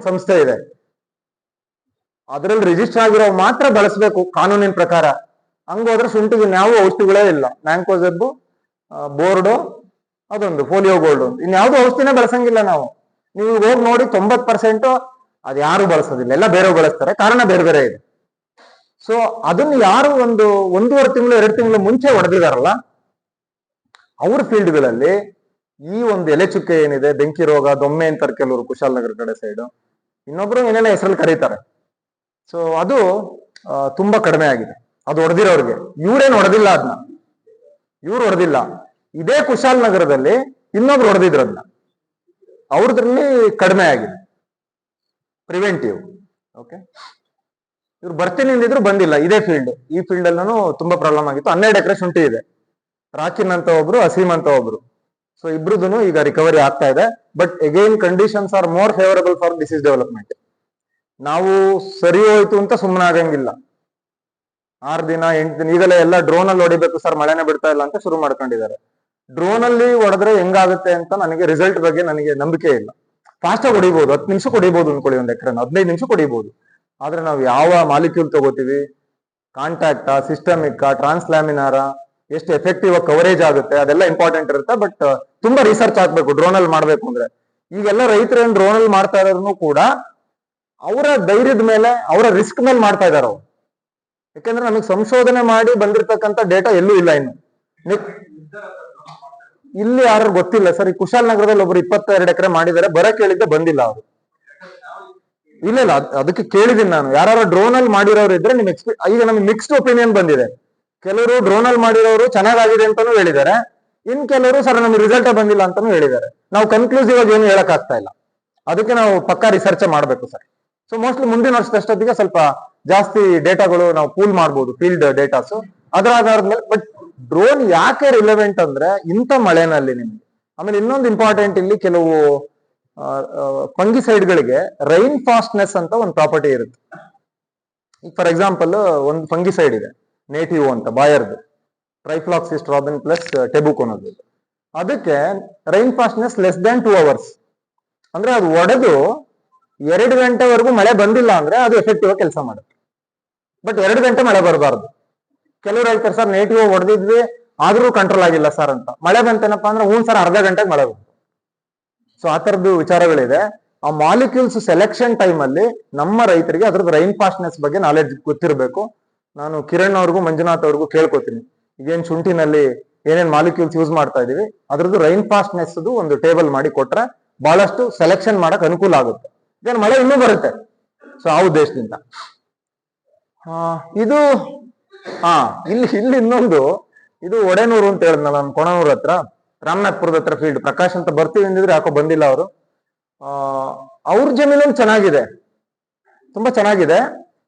ಸಂಸ್ಥೆ ಇದೆ, ಅದರಲ್ಲಿ ರಿಜಿಸ್ಟರ್ ಆಗಿರೋ ಮಾತ್ರ ಬಳಸಬೇಕು ಕಾನೂನಿನ ಪ್ರಕಾರ. ಹಂಗೋದ್ರೆ ಶುಂಠಿಗೆ ಯಾವ ಔಷಧಿಗಳೇ ಇಲ್ಲ. ಮ್ಯಾಂಕೋಸೆಬ್, ಬೋರ್ಡೋ, ಅದೊಂದು ಫೋಲಿಯೋ ಗೋಲ್ಡ್, ಇನ್ಯಾವುದೋ ಔಷಧಿನೇ ಬಳಸಂಗಿಲ್ಲ ನಾವು. ನೀವು ಹೋಗಿ ನೋಡಿ 90% ಅದು ಯಾರು ಬಳಸೋದಿಲ್ಲ, ಎಲ್ಲ ಬೇರೆ ಬಳಸ್ತಾರೆ. ಕಾರಣ ಬೇರೆ ಬೇರೆ ಇದೆ. ಸೊ ಅದನ್ನು ಯಾರು ಒಂದೂವರೆ ತಿಂಗಳು 2 ತಿಂಗಳು ಮುಂಚೆ ಹೊಡೆದಿದಾರಲ್ಲ, ಅವ್ರ ಫೀಲ್ಡ್ಗಳಲ್ಲಿ ಈ ಒಂದು ಎಲೆ ಚುಕ್ಕೆ ಏನಿದೆ, ಬೆಂಕಿ ರೋಗ, ದೊಮ್ಮೆ ಅಂತಾರೆ ಕೆಲವರು ಕುಶಾಲನಗರ ಕಡೆ ಸೈಡ್, ಇನ್ನೊಬ್ರು ಏನೇನೋ ಹೆಸರಲ್ಲಿ ಕರೀತಾರೆ. ಸೊ ಅದು ತುಂಬಾ ಕಡಿಮೆ ಆಗಿದೆ, ಅದು ಹೊಡೆದಿರೋರಿಗೆ. ಇವ್ರೇನು ಹೊಡೆದಿಲ್ಲ, ಇವ್ರು ಹೊಡೆದಿಲ್ಲ. ಇದೇ ಕುಶಾಲನಗರದಲ್ಲಿ ಇನ್ನೊಬ್ರು ಹೊಡೆದಿದ್ರು ಅದನ್ನ, ಅವ್ರದ್ರಲ್ಲಿ ಕಡಿಮೆ ಆಗಿದೆ. ಪ್ರಿವೆಂಟಿವ್. ಓಕೆ, ಇವ್ರು ಬರ್ತೀನಿ ಅಂದಿದ್ರು ಬಂದಿಲ್ಲ. ಇದೇ ಫೀಲ್ಡ್, ಈ ಫೀಲ್ಡ್ ಅಲ್ಲೂ ತುಂಬಾ ಪ್ರಾಬ್ಲಮ್ ಆಗಿತ್ತು. 12 ಎಕರೆ ಶುಂಠಿ ಇದೆ. ರಾಕಿನ್ ಅಂತ ಒಬ್ರು, ಅಸೀಮ್ ಅಂತ ಒಬ್ರು. ಸೊ ಇಬ್ರುದೂ ಈಗ ರಿಕವರಿ ಆಗ್ತಾ ಇದೆ. But again conditions are more favourable for disease development. ನಾವು ಸರಿ ಹೋಯ್ತು ಅಂತ ಸುಮ್ಮನೆ ಆಗಂಗಿಲ್ಲ. 6 ದಿನ 8 ದಿನ ಈಗಲೇ ಎಲ್ಲ ಡ್ರೋನ್ ಅಲ್ಲಿ ಹೊಡಿಬೇಕು ಸರ್, ಮಳೆನೇ ಬಿಡ್ತಾ ಇಲ್ಲ ಅಂತ ಶುರು ಮಾಡ್ಕೊಂಡಿದ್ದಾರೆ. ಡ್ರೋನ್ ಅಲ್ಲಿ ಹೊಡೆದ್ರೆ ಹೆಂಗಾಗುತ್ತೆ ಅಂತ ನನಗೆ ರಿಸಲ್ಟ್ ಬಗ್ಗೆ ನನಗೆ ನಂಬಿಕೆ ಇಲ್ಲ. ಫಾಸ್ಟ್ ಆಗಿ ಹೊಡಿಬಹುದು, 10 ನಿಮಿಷ ಹೊಡಿಬಹುದು ಅನ್ಕೊಳ್ಳಿ, ಒಂದ್ ಎಕರೆ 15 ನಿಮಿಷ ಹೊಡಿಬಹುದು. ಆದ್ರೆ ನಾವು ಯಾವ ಮಾಲಿಕ್ಯೂಲ್ ತಗೋತೀವಿ, ಕಾಂಟ್ಯಾಕ್ಟಾ, ಸಿಸ್ಟಮಿಕ್, ಟ್ರಾನ್ಸ್ಲ್ಯಾಮಿನಾರ, ಎಷ್ಟು ಎಫೆಕ್ಟಿವ್ ಆಗಿ ಕವರೇಜ್ ಆಗುತ್ತೆ, ಅದೆಲ್ಲ ಇಂಪಾರ್ಟೆಂಟ್ ಇರುತ್ತೆ. ಬಟ್ ತುಂಬಾ ರಿಸರ್ಚ್ ಆಗ್ಬೇಕು ಡ್ರೋನ್ ಅಲ್ಲಿ ಮಾಡ್ಬೇಕು ಅಂದ್ರೆ. ಈಗೆಲ್ಲ ರೈತರು ಏನ್ ಡ್ರೋನ್ ಅಲ್ಲಿ ಮಾಡ್ತಾ ಇರೋರು ಕೂಡ ಅವರ ಧೈರ್ಯದ ಮೇಲೆ, ಅವರ ರಿಸ್ಕ್ ಮೇಲೆ ಮಾಡ್ತಾ ಇದಾರೆ ಅವ್ರು. ಯಾಕಂದ್ರೆ ನಮಗೆ ಸಂಶೋಧನೆ ಮಾಡಿ ಬಂದಿರತಕ್ಕಂತ ಡೇಟಾ ಎಲ್ಲೂ ಇಲ್ಲ ಇನ್ನು. ಇಲ್ಲಿ ಯಾರು ಗೊತ್ತಿಲ್ಲ ಸರ್. ಈ ಕುಶಾಲನಗರದಲ್ಲಿ ಒಬ್ರು 22 ಎಕರೆ ಮಾಡಿದ್ದಾರೆ, ಬರ ಕೇಳಿದ್ದೆ ಬಂದಿಲ್ಲ ಅವರು. ಇಲ್ಲ ಅದಕ್ಕೆ ಕೇಳಿದೀನಿ ನಾನು, ಯಾರು ಡ್ರೋನ್ ಅಲ್ಲಿ ಮಾಡಿರೋರು ಇದ್ರೆ ನಿಮ್ ಈಗ ನಮ್ಗೆ ಮಿಕ್ಸ್ಡ್ ಒಪಿನಿಯನ್ ಬಂದಿದೆ. ಕೆಲವರು ಡ್ರೋನ್ ಅಲ್ಲಿ ಮಾಡಿರೋರು ಚೆನ್ನಾಗಿದೆ ಅಂತಾನು ಹೇಳಿದ್ದಾರೆ, ಇನ್ ಕೆಲವರು ಸರ್ ನಮ್ಗೆ ರಿಸಲ್ಟ್ ಬಂದಿಲ್ಲ ಅಂತಾನು ಹೇಳಿದ್ದಾರೆ. ನಾವು ಕನ್ಕ್ಲೂಸಿವ್ ಆಗಿ ಏನು ಹೇಳಕ್ ಆಗ್ತಾ ಇಲ್ಲ. ಅದಕ್ಕೆ ನಾವು ಪಕ್ಕಾ ರಿಸರ್ಚ್ ಮಾಡ್ಬೇಕು ಸರ್. ಸೊ ಮೋಸ್ಟ್ಲಿ ಮುಂದಿನ ವರ್ಷದಷ್ಟೊತ್ತಿಗೆ ಸ್ವಲ್ಪ ಜಾಸ್ತಿ ಡೇಟಾಗಳು ನಾವು ಪೂಲ್ ಮಾಡ್ಬೋದು, ಫೀಲ್ಡ್ ಡೇಟಾಸ್ ಅದರ ಆಧಾರದ ಮೇಲೆ. ಬಟ್ ಡ್ರೋನ್ ಯಾಕೆ ರಿಲೆವೆಂಟ್ ಅಂದ್ರೆ ಇಂಥ ಮಳೆನಲ್ಲಿ ನಿಮ್ಗೆ. ಆಮೇಲೆ ಇನ್ನೊಂದು ಇಂಪಾರ್ಟೆಂಟ್, ಇಲ್ಲಿ ಕೆಲವು ಫಂಗಿಸೈಡ್ಗಳಿಗೆ ರೈನ್ ಫಾಸ್ಟ್ನೆಸ್ ಅಂತ ಒಂದು ಪ್ರಾಪರ್ಟಿ ಇರುತ್ತೆ. ಈಗ ಫಾರ್ ಎಕ್ಸಾಂಪಲ್ ಒಂದು ಫಂಗಿಸೈಡ್ ಇದೆ ನೇಟಿವ್ ಅಂತ, ಬಾಯರ್ದು, ಟ್ರೈಫ್ಲಾಕ್ಸಿಸ್ ರಾಬಿನ್ ಪ್ಲಸ್ ಟೆಬುಕ್ ಅನ್ನೋದು. ಅದಕ್ಕೆ rain fastness less than 2 hours. ಅಂದ್ರೆ ಅದು ಒಡೆದು 2 ಗಂಟೆವರೆಗೂ ಮಳೆ ಬಂದಿಲ್ಲ ಅಂದ್ರೆ ಅದು ಎಫೆಕ್ಟಿವ್ ಆಗಿ ಕೆಲಸ ಮಾಡುತ್ತೆ. ಬಟ್ 2 ಗಂಟೆ ಮಳೆ ಬರಬಾರ್ದು. ಕೆಲವರು ಹೇಳ್ತಾರೆ ಸರ್ ನೇಟಿವ್ ಹೊಡೆದಿದ್ವಿ ಆದ್ರೂ ಕಂಟ್ರೋಲ್ ಆಗಿಲ್ಲ ಸರ್ ಅಂತ. ಮಳೆ ಬಂತೇನಪ್ಪಾ ಅಂದ್ರೆ ಹ್ಞೂ ಸರ್, ಅರ್ಧ ಗಂಟೆಗೆ ಮಳೆ ಬಂತು. ಸೊ ಆ ತರದ್ದು ವಿಚಾರಗಳಿದೆ. ಆ ಮಾಲಿಕ್ಯೂಲ್ಸ್ ಸೆಲೆಕ್ಷನ್ ಟೈಮ್ ಅಲ್ಲಿ ನಮ್ಮ ರೈತರಿಗೆ ಅದ್ರದ್ದು ರೈನ್ ಫಾಸ್ಟ್ನೆಸ್ ಬಗ್ಗೆ ನಾಲೆಡ್ಜ್ ಗೊತ್ತಿರಬೇಕು. ನಾನು ಕಿರಣ್ ಅವ್ರಿಗೂ ಮಂಜುನಾಥ್ ಅವ್ರಿಗೂ ಕೇಳ್ಕೊತೀನಿ, ಈಗೇನ್ ಶುಂಠಿನಲ್ಲಿ ಏನೇನ್ ಮಾಲಿಕ್ಯೂಲ್ಸ್ ಯೂಸ್ ಮಾಡ್ತಾ ಇದೀವಿ ಅದ್ರದ್ದು ರೈನ್ ಫಾಸ್ಟ್ನೆಸ್ ಒಂದು ಟೇಬಲ್ ಮಾಡಿ ಕೊಟ್ರೆ ಬಹಳಷ್ಟು ಸೆಲೆಕ್ಷನ್ ಮಾಡಕ್ ಅನುಕೂಲ ಆಗುತ್ತೆ. ಇದೇನು ಮಳೆ ಇನ್ನೂ ಬರುತ್ತೆ. ಸೊ ಆ ಉದ್ದೇಶದಿಂದ ಇದು ಇಲ್ಲಿ ಇನ್ನೊಂದು, ಇದು ಒಡೆನೂರು ಅಂತ ಹೇಳಿದ್ನಲ್ಲ, ನಾನು ಕೊಣನೂರ್ ಹತ್ರ, ರಾಮನಾಥ್ಪುರದ ಹತ್ರ ಫೀಲ್ಡ್. ಪ್ರಕಾಶ್ ಅಂತ ಬರ್ತೀವಿ ಅಂದಿದ್ರೆ ಯಾಕೋ ಬಂದಿಲ್ಲ ಅವರು. ಅವ್ರ ಜಮೀನಲ್ಲಿ ಚೆನ್ನಾಗಿದೆ, ತುಂಬಾ ಚೆನ್ನಾಗಿದೆ.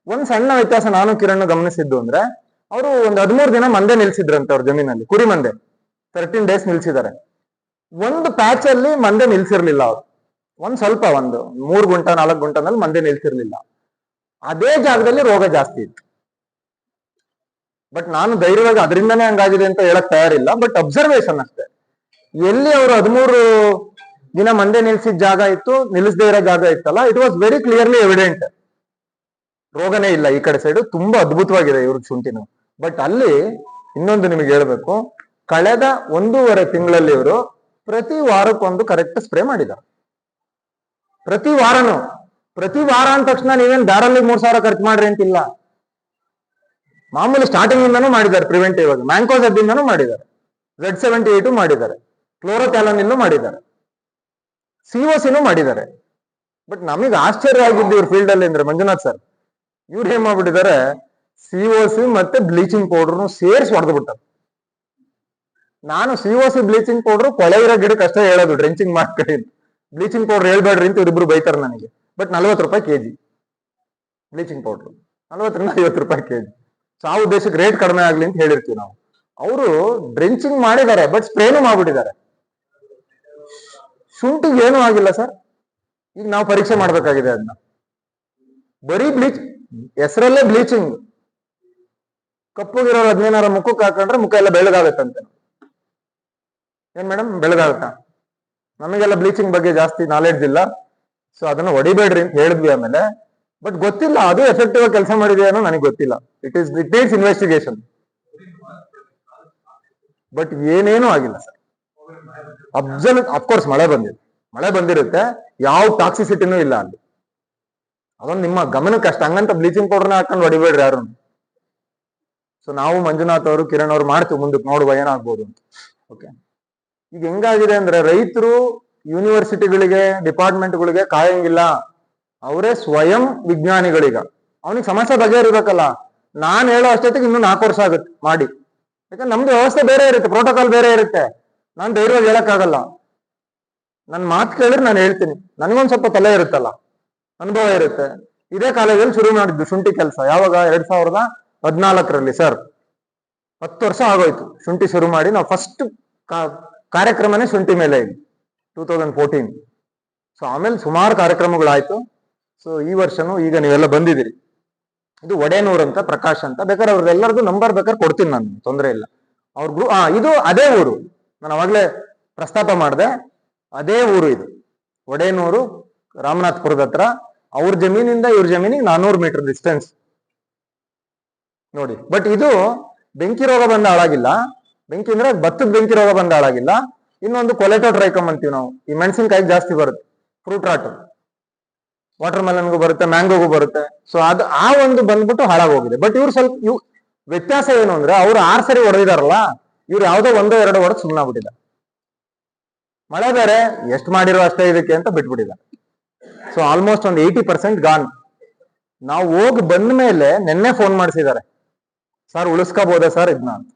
ಒಂದ್ ಸಣ್ಣ ವ್ಯತ್ಯಾಸ ನಾನು ಕಿರಣ್ ಗಮನಿಸಿದ್ದು ಅಂದ್ರೆ, ಅವರು ಒಂದು 13 ದಿನ ಮಂದೆ ನಿಲ್ಸಿದ್ರಂತೆ ಅವ್ರ ಜಮೀನಲ್ಲಿ, ಕುರಿ ಮಂದೆ 13 days ನಿಲ್ಸಿದ್ದಾರೆ. ಒಂದು ಪ್ಯಾಚ್ ಅಲ್ಲಿ ಮಂದೆ ನಿಲ್ಸಿರ್ಲಿಲ್ಲ ಅವ್ರು. ಸ್ವಲ್ಪ 3 ಗುಂಟ 4 ಗುಂಟನಲ್ಲಿ ಮಂದೆ ನಿಲ್ಸಿರ್ಲಿಲ್ಲ. ಅದೇ ಜಾಗದಲ್ಲಿ ರೋಗ ಜಾಸ್ತಿ ಇತ್ತು. ಬಟ್ ನಾನು ಧೈರ್ಯವಾಗಿ ಅದರಿಂದನೇ ಹಂಗಾಗಿದೆ ಅಂತ ಹೇಳಕ್ ತಯಾರಿಲ್ಲ. ಬಟ್ ಅಬ್ಸರ್ವೇಷನ್ ಅಷ್ಟೇ. ಎಲ್ಲಿ ಅವರು 13 ದಿನ ಮಂದೆ ನಿಲ್ಸಿದ ಜಾಗ ಇತ್ತು, ನಿಲ್ಲಿಸದೇ ಇರೋ ಜಾಗ ಇತ್ತಲ್ಲ, it was very clearly evident ರೋಗನೇ ಇಲ್ಲ ಈ ಕಡೆ ಸೈಡ್. ತುಂಬಾ ಅದ್ಭುತವಾಗಿದೆ ಇವ್ರ ಶುಂಠಿನ. ಬಟ್ ಅಲ್ಲಿ ಇನ್ನೊಂದು ನಿಮಗೆ ಹೇಳ್ಬೇಕು, ಕಳೆದ 1.5 ತಿಂಗಳಲ್ಲಿ ಇವರು ಪ್ರತಿ ವಾರಕ್ಕೊಂದು ಕರೆಕ್ಟ್ ಸ್ಪ್ರೇ ಮಾಡಿದ್ದಾರೆ. ಪ್ರತಿ ವಾರ ಅಂದ ತಕ್ಷಣ ನೀವೇನ್ ದಾರಲ್ಲಿ 3,000 ಖರ್ಚು ಮಾಡ್ರಿ ಅಂತಿಲ್ಲ. ಮಾಮೂಲಿ ಸ್ಟಾರ್ಟಿಂಗ್ ಇಂದನೂ ಮಾಡಿದ್ದಾರೆ. ಪ್ರಿವೆಂಟಿವ್ ಆಗಿ ಮ್ಯಾಂಕೋಸೆಬ್ ಇಂದನೂ ಮಾಡಿದ್ದಾರೆ, Z78 ಮಾಡಿದ್ದಾರೆ, ಕ್ಲೋರೋಥ್ಯಾಲೋನಿಲ್ ಮಾಡಿದ್ದಾರೆ, COC ಮಾಡಿದ್ದಾರೆ. ಬಟ್ ನಮಗೆ ಆಶ್ಚರ್ಯ ಆಗಿದ್ದು ಇವ್ರ ಫೀಲ್ಡ್ ಅಲ್ಲಿ ಅಂದ್ರೆ ಮಂಜುನಾಥ್ ಸರ್, ಇವ್ರು ಏನ್ ಮಾಡ್ಬಿಟ್ಟಿದ್ದಾರೆ, COC ಮತ್ತೆ ಬ್ಲೀಚಿಂಗ್ ಪೌಡರ್ನು ಸೇರಿಸಿ ಹೊಡೆದು ಬಿಟ್ಟಾರೆ. ನಾನು COC ಬ್ಲೀಚಿಂಗ್ ಪೌಡರ್ ಕೊಳೆ ಇರೋ ಗಿಡಕ್ಕೆ ಅಷ್ಟೇ ಹೇಳೋದು, ಡ್ರೆಂಚಿಂಗ್ ಮಾಡ್ಕೊಳ್ಳಿ. ಬ್ಲೀಚಿಂಗ್ ಪೌಡರ್ ಹೇಳ್ಬೇಡ್ರಿ ಅಂತ ಇವ್ರಿಬ್ರು ಬೈತಾರೆ ನನಗೆ. ಬಟ್ 40 ರೂಪಾಯಿ ಕೆಜಿ ಬ್ಲೀಚಿಂಗ್ ಪೌಡರ್, 40ರಿಂದ 50 ರೂಪಾಯಿ ಕೆಜಿ. ಸೊ ಆ ಉದ್ದೇಶಕ್ಕೆ ರೇಟ್ ಕಡಿಮೆ ಆಗ್ಲಿ ಅಂತ ಹೇಳಿರ್ತೀವಿ ನಾವು. ಅವರು ಡ್ರೆಂಚಿಂಗ್ ಮಾಡಿದ್ದಾರೆ, ಬಟ್ ಸ್ಪ್ರೇನು ಮಾಡ್ಬಿಟ್ಟಿದ್ದಾರೆ. ಶುಂಠಿಗೆ ಏನೂ ಆಗಿಲ್ಲ ಸರ್. ಈಗ ನಾವು ಪರೀಕ್ಷೆ ಮಾಡ್ಬೇಕಾಗಿದೆ ಅದನ್ನ. ಬರೀ ಹೆಸರಲ್ಲೇ ಬ್ಲೀಚಿಂಗ್. ಕಪ್ಪುಗಿರೋ 15 ಮುಖಕ್ಕೆ ಹಾಕೊಂಡ್ರೆ ಮುಖ ಎಲ್ಲ ಬೆಳಗಾಗತ್ತಂತೆ. ಏನ್ ಮೇಡಮ್, ಬೆಳಗಾಗತ್ತಾ? ನಮಗೆಲ್ಲ ಬ್ಲೀಚಿಂಗ್ ಬಗ್ಗೆ ಜಾಸ್ತಿ ನಾಲೆಡ್ಜ್ ಇಲ್ಲ. ಸೊ ಅದನ್ನ ಹೊಡಿಬೇಡ್ರಿ ಅಂತ ಹೇಳಿದ್ವಿ ಆಮೇಲೆ. ಬಟ್ ಗೊತ್ತಿಲ್ಲ ಅದು ಎಫೆಕ್ಟಿವ್ ಆಗಿ ಕೆಲಸ ಮಾಡಿದೆಯೋ ಅನ್ನೋ ನನಗೆ ಗೊತ್ತಿಲ್ಲ. It needs investigation. ಬಟ್ ಏನೇನೂ ಆಗಿಲ್ಲ ಸರ್. ಅಫ್ಕೋರ್ಸ್ ಮಳೆ ಬಂದಿರುತ್ತೆ, ಯಾವ ಟಾಕ್ಸಿಸಿಟಿನೂ ಇಲ್ಲ ಅಲ್ಲಿ. ಅದೊಂದು ನಿಮ್ಮ ಗಮನಕ್ಕೆ ಅಷ್ಟ. ಹಂಗಂತ ಬ್ಲೀಚಿಂಗ್ ಪೌಡರ್ನ ಹಾಕೊಂಡು ಹೊಡಿಬೇಡ್ರಿ ಯಾರು. ಸೊ ನಾವು ಮಂಜುನಾಥ್ ಅವರು ಕಿರಣ್ ಅವರು ಮಾಡ್ತೀವಿ ಮುಂದಕ್ಕೆ, ನೋಡುವ ಏನಾಗ್ಬೋದು ಅಂತ. ಓಕೆ, ಈಗ ಹೆಂಗಾಗಿದೆ ಅಂದ್ರೆ ರೈತರು ಯೂನಿವರ್ಸಿಟಿಗಳಿಗೆ ಡಿಪಾರ್ಟ್ಮೆಂಟ್ಗಳಿಗೆ ಕಾಯಂಗಿಲ್ಲ, ಅವರೇ ಸ್ವಯಂ ವಿಜ್ಞಾನಿಗಳೀಗ. ಅವನಿಗೆ ಸಮಸ್ಯೆ ಬಗೆಹರಿಬೇಕಲ್ಲ. ನಾನ್ ಹೇಳೋ ಅಷ್ಟೊತ್ತಿಗೆ ಇನ್ನೂ 4 ವರ್ಷ ಆಗುತ್ತೆ ಮಾಡಿ. ಯಾಕಂದ್ರೆ ನಮ್ದು ವ್ಯವಸ್ಥೆ ಬೇರೆ ಇರುತ್ತೆ, ಪ್ರೋಟೋಕಾಲ್ ಬೇರೆ ಇರುತ್ತೆ. ನಾನು ಧೈರ್ಯವಾಗಿ ಹೇಳಕ್ಕಾಗಲ್ಲ. ನನ್ ಮಾತು ಕೇಳಿದ್ರೆ ನಾನು ಹೇಳ್ತೀನಿ. ನನಗೊಂದ್ ಸ್ವಲ್ಪ ತಲೆ ಇರುತ್ತಲ್ಲ, ಅನುಭವ ಇರುತ್ತೆ. ಇದೇ ಕಾಲೇಜಲ್ಲಿ ಶುರು ಮಾಡಿದ್ದು ಶುಂಠಿ ಕೆಲಸ. ಯಾವಾಗ? 2014ರಲ್ಲಿ ಸರ್. 10 ವರ್ಷ ಆಗೋಯ್ತು ಶುಂಠಿ ಶುರು ಮಾಡಿ. ನಾವು ಫಸ್ಟ್ ಕಾರ್ಯಕ್ರಮನೇ ಶುಂಠಿ ಮೇಲೆ ಇದೆ 2014. ಸೊ ಆಮೇಲೆ ಸುಮಾರು ಕಾರ್ಯಕ್ರಮಗಳಾಯ್ತು. ಸೊ ಈ ವರ್ಷನೂ ಈಗ ನೀವೆಲ್ಲ ಬಂದಿದ್ದೀರಿ. ಇದು ಒಡೆನೂರ್ ಅಂತ, ಪ್ರಕಾಶ್ ಅಂತ. ಬೇಕಾದ್ರೆ ಅವ್ರದ್ದೆಲ್ಲರದು ನಂಬರ್ ಬೇಕಾದ್ರೆ ಕೊಡ್ತೀನಿ ನಾನು, ತೊಂದರೆ ಇಲ್ಲ. ಅವ್ರ ಇದು ಅದೇ ಊರು, ನಾನು ಅವಾಗ್ಲೇ ಪ್ರಸ್ತಾಪ ಮಾಡಿದೆ. ಅದೇ ಊರು ಇದು, ಒಡೆನೂರು, ರಾಮನಾಥ್ಪುರದ ಹತ್ರ. ಅವ್ರ ಜಮೀನಿಂದ ಇವ್ರ ಜಮೀನಿಗೆ 400 ಮೀಟರ್ ಡಿಸ್ಟೆನ್ಸ್ ನೋಡಿ. ಬಟ್ ಇದು ಬೆಂಕಿ ರೋಗ ಬಂದ ಹಾಳಾಗಿಲ್ಲ. ಬೆಂಕಿ ಅಂದ್ರೆ ಭತ್ತದ ಬೆಂಕಿ ರೋಗ ಬಂದ ಹಾಳಾಗಿಲ್ಲ. ಇನ್ನೊಂದು ಕೊಲೆಟೋಟ್ರೈಕಮ್ ಅಂತೀವಿ ನಾವು, ಈ ಮೆಣಸಿನಕಾಯಿಗೆ ಜಾಸ್ತಿ ಬರುತ್ತೆ. ಫ್ರೂಟ್ ರಾಟ್, ವಾಟರ್ ಮೆಲನ್ಗೂ ಬರುತ್ತೆ, ಮ್ಯಾಂಗೋಗೂ ಬರುತ್ತೆ. ಸೊ ಅದು ಆ ಒಂದು ಬಂದ್ಬಿಟ್ಟು ಹಾಳಾಗೋಗಿದೆ. ಬಟ್ ಇವ್ರು ಸ್ವಲ್ಪ ವ್ಯತ್ಯಾಸ ಏನು ಅಂದ್ರೆ, ಅವ್ರು 6 ಸರಿ ಹೊಡೆದಿದಾರಲ್ಲ, ಇವ್ರು ಯಾವ್ದೋ 1-2 ಹೊಡೆದು ಸುಮ್ಮನಾಗ್ಬಿಟ್ಟಿದ್ದಾರೆ. ಮಳೆ ಬೇರೆ, ಎಷ್ಟು ಮಾಡಿರೋ ಅಷ್ಟೇ ಇದಕ್ಕೆ ಅಂತ ಬಿಟ್ಬಿಟ್ಟಿದ್ದಾರೆ. ಸೊ ಆಲ್ಮೋಸ್ಟ್ ಒಂದು 80% ಗಾನ್. ನಾವು ಹೋಗಿ ಬಂದ ಮೇಲೆ ನಿನ್ನೆ ಫೋನ್ ಮಾಡಿಸಿದ್ದಾರೆ, ಸರ್ ಉಳಿಸ್ಕೋಬೋದಾ ಸರ್ ಇದನ್ನ ಅಂತ.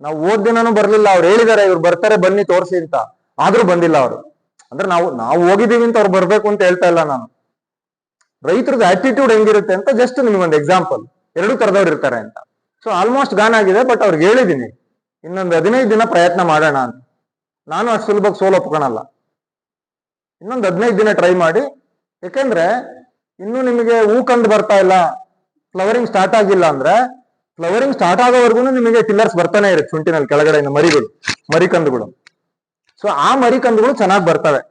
ನಾವು ಓದ್ ದಿನಾನು ಬರ್ಲಿಲ್ಲ, ಅವ್ರು ಹೇಳಿದ್ದಾರೆ ಇವ್ರು ಬರ್ತಾರೆ ಬನ್ನಿ ತೋರಿಸಿ ಅಂತ, ಆದ್ರೂ ಬಂದಿಲ್ಲ ಅವರು. ಅಂದ್ರೆ ನಾವು ಹೋಗಿದೀವಿ ಅಂತ ಅವ್ರು ಬರ್ಬೇಕು ಅಂತ ಹೇಳ್ತಾ ಇಲ್ಲ ನಾನು. ರೈತರದ ಆಟಿಟ್ಯೂಡ್ ಹೆಂಗಿರುತ್ತೆ ಅಂತ ಜಸ್ಟ್ ನಿಮ್ಗೊಂದು ಎಕ್ಸಾಂಪಲ್. 2 ತರದವ್ರು ಇರ್ತಾರೆ ಅಂತ. ಸೊ ಆಲ್ಮೋಸ್ಟ್ ಗಾನ್ ಆಗಿದೆ. ಬಟ್ ಅವ್ರಿಗೆ ಹೇಳಿದೀನಿ ಇನ್ನೊಂದು 15 ದಿನ ಪ್ರಯತ್ನ ಮಾಡೋಣ ಅಂತ. ನಾನು ಅಷ್ಟು ಸುಲಭವಾಗಿ ಸೋಲು ಒಪ್ಕೊಳಲ್ಲ. ಇನ್ನೊಂದು 15 ದಿನ ಟ್ರೈ ಮಾಡಿ. ಯಾಕೆಂದ್ರೆ ಇನ್ನು ನಿಮಗೆ ಹೂ ಕಂಡು ಬರ್ತಾ ಇಲ್ಲ, ಫ್ಲವರಿಂಗ್ ಸ್ಟಾರ್ಟ್ ಆಗಿಲ್ಲ ಅಂದ್ರೆ, ಫ್ಲವರಿಂಗ್ ಸ್ಟಾರ್ಟ್ ಆಗೋವರೆಗೂ ನಿಮಗೆ ಟಿಲ್ಲರ್ಸ್ ಬರ್ತಾನೆ ಇರುತ್ತೆ ಶುಂಠಿನಲ್ಲಿ ಕೆಳಗಡೆಯಿಂದ ಮರಿಕಂದುಗಳು. ಸೊ ಆ ಮರಿಕಂದುಗಳು ಚೆನ್ನಾಗಿ ಬರ್ತವೆ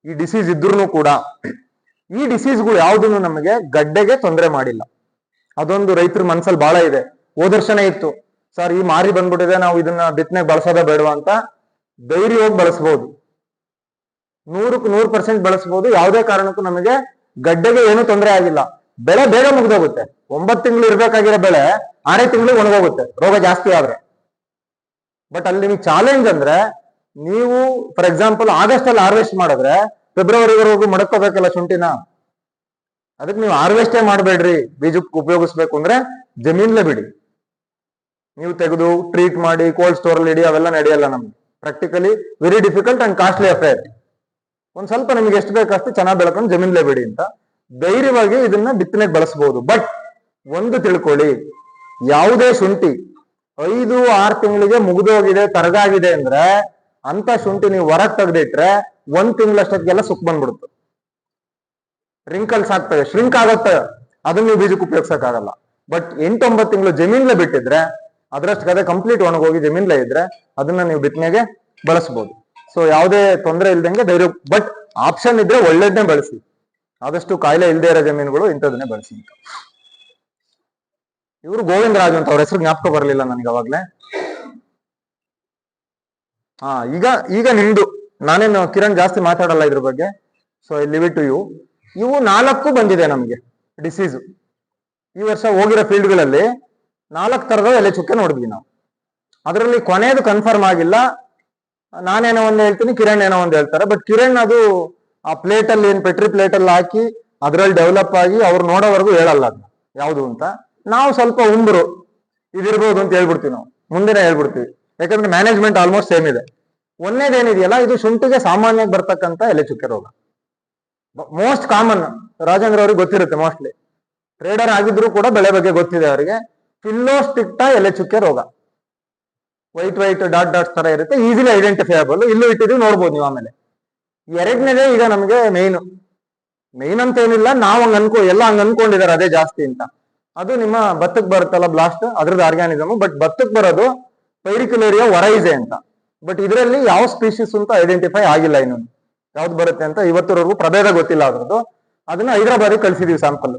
ಈ ಡಿಸೀಸ್ ಇದ್ರೂ ಕೂಡ. ಈ ಡಿಸೀಸ್ಗಳು ಯಾವ್ದು ನಮಗೆ ಗಡ್ಡೆಗೆ ತೊಂದರೆ ಮಾಡಿಲ್ಲ. ಅದೊಂದು ರೈತರ ಮನ್ಸಲ್ಲಿ ಬಹಳ ಇದೆ. ಹೋದರ್ಶನೇ ಇತ್ತು, ಸರ್ ಈ ಮಾರಿ ಬಂದ್ಬಿಟ್ಟಿದೆ, ನಾವು ಇದನ್ನ ಬಿತ್ತನೆ ಬಳಸೋದೇ ಬೇಡವಾ ಅಂತ. ಧೈರ್ಯವಾಗಿ ಬಳಸ್ಬೋದು, 100ಕ್ಕೆ 100% ಬಳಸ್ಬೋದು. ಯಾವುದೇ ಕಾರಣಕ್ಕೂ ನಮಗೆ ಗಡ್ಡೆಗೆ ಏನು ತೊಂದರೆ ಆಗಿಲ್ಲ. ಬೆಳೆ ಬೇಗ ಮುಗ್ದೋಗುತ್ತೆ. 9 ತಿಂಗಳು ಇರ್ಬೇಕಾಗಿರೋ ಬೆಳೆ 6 ತಿಂಗಳು ಒಣಗೋಗುತ್ತೆ ರೋಗ ಜಾಸ್ತಿ ಆದ್ರೆ. ಬಟ್ ಅಲ್ಲಿ ನಿಮ್ಗೆ ಚಾಲೆಂಜ್ ಅಂದ್ರೆ, ನೀವು ಫಾರ್ ಎಕ್ಸಾಂಪಲ್ ಆಗಸ್ಟ್ ಅಲ್ಲಿ ಹಾರ್ವೆಸ್ಟ್ ಮಾಡಿದ್ರೆ ಫೆಬ್ರವರಿವರೆಗೂ ಮಡಕೋಬೇಕಲ್ಲ ಶುಂಠಿನ. ಅದಕ್ಕೆ ನೀವು ಹಾರ್ವೆಸ್ಟೇ ಮಾಡಬೇಡ್ರಿ. ಬೀಜಕ್ಕೆ ಉಪಯೋಗಿಸ್ಬೇಕು ಅಂದ್ರೆ ಜಮೀನ್ಲೇ ಬಿಡಿ. ನೀವು ತೆಗೆದು ಟ್ರೀಟ್ ಮಾಡಿ ಕೋಲ್ಡ್ ಸ್ಟೋರ್ ಅಲ್ಲಿ ಇಡಿ, ಅವೆಲ್ಲ ನಡೆಯಲ್ಲ ನಮ್ಗೆ. Practically very difficult and costly affair. ಒಂದ್ ಸ್ವಲ್ಪ ನಿಮ್ಗೆ ಎಷ್ಟು ಬೇಕಷ್ಟು ಚೆನ್ನಾಗಿ ಬೆಳ್ಕೊಂಡು ಜಮೀನ್ಲೇ ಬಿಡಿ ಅಂತ. ಧೈರ್ಯವಾಗಿ ಇದನ್ನ ಬಿತ್ತನೆಗೆ ಬಳಸಬಹುದು. ಬಟ್ ಒಂದು ತಿಳ್ಕೊಳ್ಳಿ, ಯಾವುದೇ ಶುಂಠಿ 5-6 ತಿಂಗಳಿಗೆ ಮುಗಿದೋಗಿದೆ, ತರಗಾಗಿದೆ ಅಂದ್ರೆ ಅಂತ ಶುಂಠಿ ನೀವು ಹೊರಗೆ ತೆಗೆದಿಟ್ರೆ 1 ತಿಂಗಳಷ್ಟೊತ್ತಿಗೆಲ್ಲ ಸುಕ್ ಬಂದ್ಬಿಡುತ್ತೆ, ರಿಂಕಲ್ಸ್ ಆಗ್ತವೆ, ಶ್ರಿಂಕ್ ಆಗುತ್ತೆ. ಅದನ್ನ ನೀವು ಬೀಜಕ್ಕೆ ಉಪಯೋಗಿಸಕ್ಕಾಗಲ್ಲ. ಬಟ್ 8-9 ತಿಂಗಳು ಜಮೀನ್ಲೇ ಬಿಟ್ಟಿದ್ರೆ, ಅದರಷ್ಟು ಕದೆ ಕಂಪ್ಲೀಟ್ ಒಣಗೋಗಿ ಜಮೀನ್ಲೇ ಇದ್ರೆ ಅದನ್ನ ನೀವು ಬಿತ್ತನೆಗೆ ಬಳಸಬಹುದು. ಸೊ ಯಾವುದೇ ತೊಂದರೆ ಇಲ್ದಂಗೆ ಧೈರ್ಯ. ಬಟ್ ಆಪ್ಷನ್ ಇದ್ರೆ ಒಳ್ಳೇದನ್ನೇ ಬಳಸಿ. ಆದಷ್ಟು ಕಾಯಿಲೆ ಇಲ್ಲದೆ ಇರೋ ಜಮೀನುಗಳು ಇಂಥದನ್ನೇ ಬಳಸಿ. ಇವರು ಗೋವಿಂದ ರಾಜು ಅಂತ, ಅವ್ರ ಹೆಸರು ಜ್ಞಾಪಕ ಬರಲಿಲ್ಲ ನನಗೆ ಅವಾಗ್ಲೇ. ಈಗ ನಿಮ್ದು, ನಾನೇನು ಕಿರಣ್ ಜಾಸ್ತಿ ಮಾತಾಡಲ್ಲ ಇದ್ರ ಬಗ್ಗೆ. So I leave it to you. ಇವು 4 ಬಂದಿದೆ ನಮ್ಗೆ ಡಿಸೀಸು. ಈ ವರ್ಷ ಹೋಗಿರೋ ಫೀಲ್ಡ್ಗಳಲ್ಲಿ 4 ತರದ ಎಲೆ ಚುಕ್ಕೆ ನೋಡಿದ್ವಿ ನಾವು. ಅದರಲ್ಲಿ ಕೊನೆಯದು ಕನ್ಫರ್ಮ್ ಆಗಿಲ್ಲ. ನಾನೇನೋ ಒಂದು ಹೇಳ್ತೀನಿ, ಕಿರಣ್ ಏನೋ ಒಂದು ಹೇಳ್ತಾರೆ. ಬಟ್ ಕಿರಣ್ ಅದು ಆ ಪ್ಲೇಟ್ ಅಲ್ಲಿ ಏನ್ ಪೆಟ್ರಿ ಪ್ಲೇಟ್ ಅಲ್ಲಿ ಹಾಕಿ ಅದ್ರಲ್ಲಿ ಡೆವಲಪ್ ಆಗಿ ಅವ್ರು ನೋಡೋವರೆಗೂ ಹೇಳಲ್ಲ ಅದು ಯಾವುದು ಅಂತ. ನಾವು ಸ್ವಲ್ಪ ಉಂಬರು ಇದಿರ್ಬೋದು ಅಂತ ಹೇಳ್ಬಿಡ್ತೀವಿ, ನಾವು ಮುಂದಿನ ಹೇಳ್ಬಿಡ್ತೀವಿ. ಯಾಕಂದ್ರೆ ಮ್ಯಾನೇಜ್ಮೆಂಟ್ ಆಲ್ಮೋಸ್ಟ್ ಸೇಮ್ ಇದೆ. ಒಂದೇದೇನಿದೆಯಲ್ಲ, ಇದು ಶುಂಠಿಗೆ ಸಾಮಾನ್ಯವಾಗಿ ಬರ್ತಕ್ಕಂಥ ಎಲೆ ಚುಕ್ಕೆ ರೋಗ. Most common. ರಾಜೇಂದ್ರ ಅವ್ರಿಗೆ ಗೊತ್ತಿರುತ್ತೆ ಮೋಸ್ಟ್ಲಿ, ಟ್ರೇಡರ್ ಆಗಿದ್ರು ಕೂಡ ಬೆಳೆ ಬಗ್ಗೆ ಗೊತ್ತಿದೆ ಅವರಿಗೆ. ಫಿಲ್ಲೋಸ್ಟಿಕ್ಟಾ ಎಲೆ ಚುಕ್ಕೆ ರೋಗ, ವೈಟ್ ಡಾಟ್ ತರ ಇರುತ್ತೆ, ಈಸಿಲಿ ಐಡೆಂಟಿಫೈಯಬಲ್. ಇಲ್ಲೂ ಇಟ್ಟಿದ್ದೀವಿ, ನೋಡ್ಬೋದು ನೀವು. ಆಮೇಲೆ 2ನೇದೇ ಈಗ ನಮ್ಗೆ ಮೇನ್ ಅಂತ ಏನಿಲ್ಲ, ನಾವು ಎಲ್ಲ ಹಂಗ ಅನ್ಕೊಂಡಿದ್ದಾರೆ ಅದೇ ಜಾಸ್ತಿ ಅಂತ. ಅದು ನಿಮ್ಮ ಭತ್ತಕ್ಕೆ ಬರುತ್ತಲ್ಲ ಬ್ಲಾಸ್ಟ್, ಅದ್ರದ್ದು ಆರ್ಗ್ಯಾನಿಸಮ್. ಬಟ್ ಭತ್ತಕ್ಕೆ ಬರೋದು ಪೈರಿಕ್ಯುಲೇರಿಯಾ ವರೈಸೆ ಅಂತ. ಬಟ್ ಇದರಲ್ಲಿ ಯಾವ ಸ್ಪೀಶೀಸ್ ಅಂತ ಐಡೆಂಟಿಫೈ ಆಗಿಲ್ಲ ಇನ್ನೊಂದು. ಯಾವ್ದು ಬರುತ್ತೆ ಅಂತ ಇವತ್ತರವರೆಗೂ ಪ್ರಭೇದ ಗೊತ್ತಿಲ್ಲ ಅದ್ರದ್ದು. ಅದನ್ನ ಹೈದರಾಬಾದಿಗೆ ಕಳಿಸಿದೀವಿ ಸ್ಯಾಂಪಲ್.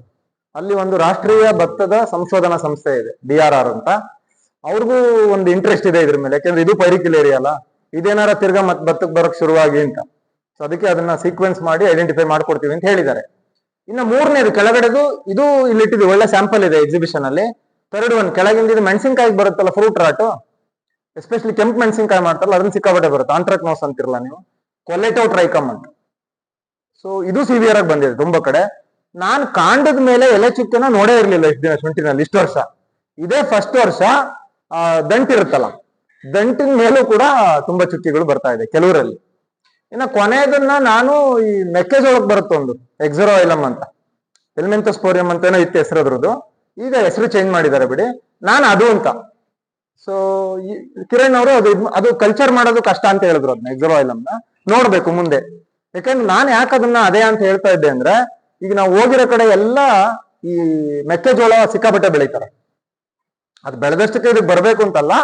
ಅಲ್ಲಿ ಒಂದು ರಾಷ್ಟ್ರೀಯ ಭತ್ತದ ಸಂಶೋಧನಾ ಸಂಸ್ಥೆ ಇದೆ, DRR ಅಂತ. ಅವ್ರಿಗೂ ಒಂದು ಇಂಟ್ರೆಸ್ಟ್ ಇದೆ ಇದ್ರ ಮೇಲೆ, ಯಾಕಂದ್ರೆ ಇದು ಪೈರಿಕ್ಯುಲೇರಿಯಾ ಅಲ್ಲ, ಇದೇನಾರ ತಿರ್ಗಾ ಮತ್ತೆ ಭತ್ತಕ್ಕೆ ಬರಕ್ ಶುರುವಾಗಿ ಅಂತ. ಸೊ ಅದಕ್ಕೆ ಅದನ್ನ ಸೀಕ್ವೆನ್ಸ್ ಮಾಡಿ ಐಡೆಂಟಿಫೈ ಮಾಡ್ಕೊಡ್ತೀವಿ ಅಂತ ಹೇಳಿದ್ದಾರೆ. ಇನ್ನು ಮೂರನೇದು ಕೆಳಗಡೆದು, ಇದು ಇಲ್ಲಿ ಇಟ್ಟಿದ್ವಿ, ಒಳ್ಳೆ ಸ್ಯಾಂಪಲ್ ಇದೆ ಎಕ್ಸಿಬಿಷನ್ ಅಲ್ಲಿ. ಥರ್ಡ್ ಒನ್ ಕೆಳಗಿಂದ ಇದು ಮೆಣಸಿನ್ಕಾಯಿ ಬರುತ್ತಲ್ಲ, ಫ್ರೂಟ್ ರಾಟು, ಎಸ್ಪೆಷಲಿ ಕೆಂಪು ಮೆಣಸಿನ್ಕಾಯಿ ಮಾಡ್ತಾರಲ್ಲ, ಅದನ್ನ ಸಿಕ್ಕಾಪಟ್ಟೆ ಬರುತ್ತೆ. ಆಂಟ್ರಾಕ್ನೋಸ್ ಅಂತಿರಲ್ಲ ನೀವು, ಕೊಲೆಟೋ ಟ್ರೈಕಮ್ ಅಂತ. ಸೊ ಇದು ಸಿವಿಯರ್ ಆಗಿ ಬಂದಿದೆ ತುಂಬಾ ಕಡೆ. ನಾನು ಕಾಂಡದ ಮೇಲೆ ಎಲೆ ಚುಕ್ಕನ ನೋಡೇ ಇರ್ಲಿಲ್ಲ ಇಷ್ಟು ದಿನ ಶುಂಠಿನಲ್ಲಿ, ಇಷ್ಟು ವರ್ಷ. ಇದೇ ಫಸ್ಟ್ ವರ್ಷ ದಂಟಿರುತ್ತಲ್ಲ, ದಂಟಿನ ಮೇಲೂ ಕೂಡ ತುಂಬಾ ಚುಕ್ಕಿಗಳು ಬರ್ತಾ ಇದೆ ಕೆಲವರಲ್ಲಿ. ಇನ್ನು ಕೊನೆಯದನ್ನ ನಾನು ಈ ಮೆಕ್ಕೆಜೋಳಕ್ಕೆ ಬರುತ್ತೆ ಒಂದು ಎಕ್ಸರೋಐಲಮ್ ಅಂತ, ಎಲ್ಮೆಂಥೋಸ್ಪೋರಿಯಂ ಅಂತೇನೋ ಇತ್ತು ಹೆಸರದ್ರದ್ದು, ಈಗ ಹೆಸರು ಚೇಂಜ್ ಮಾಡಿದ್ದಾರೆ ಬಿಡಿ. ನಾನು ಅದು ಅಂತ. ಸೊ ಕಿರಣ್ ಅವರು ಅದು ಕಲ್ಚರ್ ಮಾಡೋದು ಕಷ್ಟ ಅಂತ ಹೇಳಿದ್ರು, ಅದನ್ನ ಎಕ್ಸರೋಐಲಮ್ನ ನೋಡ್ಬೇಕು ಮುಂದೆ. ಯಾಕಂದ್ರೆ ನಾನು ಯಾಕೆ ಅದನ್ನ ಅದೇ ಅಂತ ಹೇಳ್ತಾ ಇದ್ದೆ ಅಂದ್ರೆ, ಈಗ ನಾವು ಹೋಗಿರೋ ಕಡೆ ಎಲ್ಲ ಈ ಮೆಕ್ಕೆಜೋಳ ಸಿಕ್ಕಾಪಟ್ಟೆ ಬೆಳೀತಾರೆ. ಅದು ಬೆಳೆದಷ್ಟಕ್ಕೆ ಇದಕ್ಕೆ ಬರ್ಬೇಕು ಅಂತಲ್ಲ,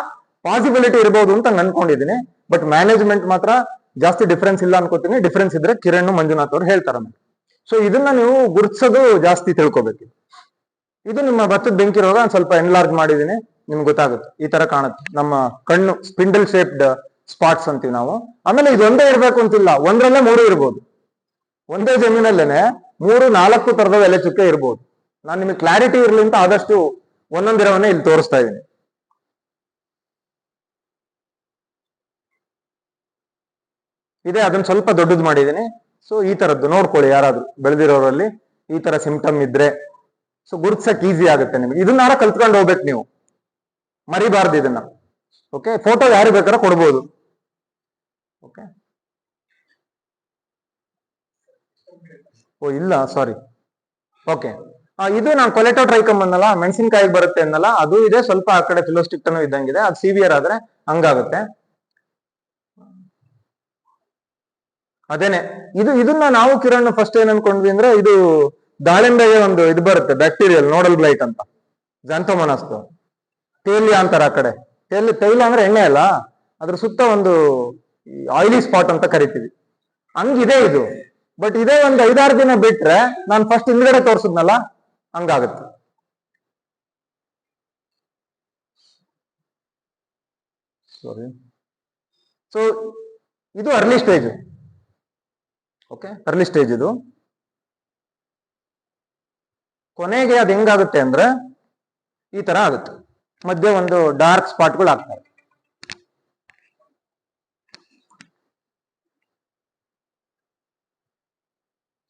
ಪಾಸಿಬಿಲಿಟಿ ಇರಬಹುದು ಅಂತ ಅನ್ಕೊಂಡಿದ್ದೀನಿ. ಬಟ್ ಮ್ಯಾನೇಜ್ಮೆಂಟ್ ಮಾತ್ರ ಜಾಸ್ತಿ ಡಿಫ್ರೆನ್ಸ್ ಇಲ್ಲ ಅನ್ಕೋತೀನಿ. ಡಿಫ್ರೆನ್ಸ್ ಇದ್ರೆ ಕಿರಣ್ ಮಂಜುನಾಥ್ ಅವ್ರು ಹೇಳ್ತಾರೆ. ಸೊ ಇದನ್ನ ನೀವು ಗುರುತಿಸೋದು ಜಾಸ್ತಿ ತಿಳ್ಕೊಬೇಕು. ಇದು ನಿಮ್ಮ ಭತ್ತದ ಬೆಂಕಿ ರೋಗ. ಸ್ವಲ್ಪ ಎನ್ಲಾರ್ಜ್ ಮಾಡಿದೀನಿ, ನಿಮ್ಗೆ ಗೊತ್ತಾಗುತ್ತೆ. ಈ ತರ ಕಾಣುತ್ತೆ ನಮ್ಮ ಕಣ್ಣು, ಸ್ಪಿಂಡಲ್ ಶೇಪ್ಡ್ ಸ್ಪಾಟ್ಸ್ ಅಂತೀವಿ ನಾವು. ಆಮೇಲೆ ಇದೊಂದೇ ಇರ್ಬೇಕು ಅಂತಿಲ್ಲ, ಒಂದ್ರಲ್ಲೇ 3 ಇರ್ಬೋದು. ಒಂದೇ ಜಮೀನಲ್ಲೇನೆ 3-4 ತರದ ಎಲೆ ಚುಕ್ಕೆ ಇರ್ಬೋದು. ನಾನು ನಿಮಗೆ ಕ್ಲಾರಿಟಿ ಇರ್ಲಿ ಅಂತ ಆದಷ್ಟು ಒಂದೊಂದಿರವನ್ನೇ ಇಲ್ಲಿ ತೋರಿಸ್ತಾ ಇದ್ದೀನಿ. ಇದೆ, ಅದನ್ನ ಸ್ವಲ್ಪ ದೊಡ್ಡದು ಮಾಡಿದ್ದೀನಿ. ಸೊ ಈ ತರದ್ದು ನೋಡ್ಕೊಳ್ಳಿ, ಯಾರಾದ್ರೂ ಬೆಳೆದಿರೋರಲ್ಲಿ ಈ ತರ ಸಿಂಪ್ಟಮ್ ಇದ್ರೆ. ಸೊ ಗುರುತಿಸಕ್ ಈಸಿ ಆಗುತ್ತೆ ನಿಮ್ಗೆ. ಇದನ್ನಾರ ಕಲ್ತ್ಕೊಂಡು ಹೋಗ್ಬೇಕು ನೀವು, ಮರಿಬಾರ್ದು ಇದನ್ನ. ಓಕೆ, ಫೋಟೋ ಯಾರು ಬೇಕಾದ್ರೆ ಕೊಡ್ಬೋದು. ಓಕೆ, ಓ ಇಲ್ಲ, ಸಾರಿ. ಓಕೆ, ಇದು ನಾನು ಕೊಲೆಟೋ ಟ್ರೈಕಮ್ ಅನ್ನಲ್ಲ, ಮೆಣಸಿನ್ಕಾಯಿಗೆ ಬರುತ್ತೆ ಅನ್ನಲ್ಲ, ಅದು ಇದೆ. ಸ್ವಲ್ಪ ಆ ಕಡೆ ಫಿಲೋಸ್ಟಿಕ್ಟನು ಇದ್ದಂಗಿದೆ, ಅದು ಸಿವಿಯರ್ ಆದ್ರೆ ಹಂಗಾಗುತ್ತೆ. ಅದೇನೆ ಇದನ್ನ ನಾವು ಕಿರಣ್ ಫಸ್ಟ್ ಏನ್ ಅನ್ಕೊಂಡ್ವಿ ಅಂದ್ರೆ, ಇದು ದಾಳಿಂಬೆಗೆ ಒಂದು ಇದು ಬರುತ್ತೆ ಬ್ಯಾಕ್ಟೀರಿಯಲ್ ನೋಡಲ್ ಬ್ಲೈಟ್ ಅಂತ, ಜಾಂಥೋಮೋನಾಸ್ ತೇಲ್ಯ ಅಂತಾರ ಆ ಕಡೆ. ತೈಲ ಅಂದ್ರೆ ಎಣ್ಣೆ ಅಲ್ಲ, ಅದ್ರ ಸುತ್ತ ಒಂದು ಆಯಿಲಿ ಸ್ಪಾಟ್ ಅಂತ ಕರಿತೀವಿ. ಹಂಗಿದೆ ಇದು. ಬಟ್ ಇದೇ ಒಂದು 5-6 ದಿನ ಬಿಟ್ರೆ, ನಾನು ಫಸ್ಟ್ ಹಿಂದ್ಗಡೆ ತೋರ್ಸಿದ್ನಲ್ಲ, ಹಂಗಾಗುತ್ತೆ. ಸಾರಿ. ಸೊ ಇದು early stage. Okay, early stage ಇದು. ಕೊನೆಗೆ ಅದು ಹೆಂಗಾಗುತ್ತೆ ಅಂದ್ರೆ ಈ ತರ ಆಗುತ್ತೆ, ಮಧ್ಯೆ ಒಂದು ಡಾರ್ಕ್ ಸ್ಪಾಟ್ಗಳು ಆಗ್ತವೆ.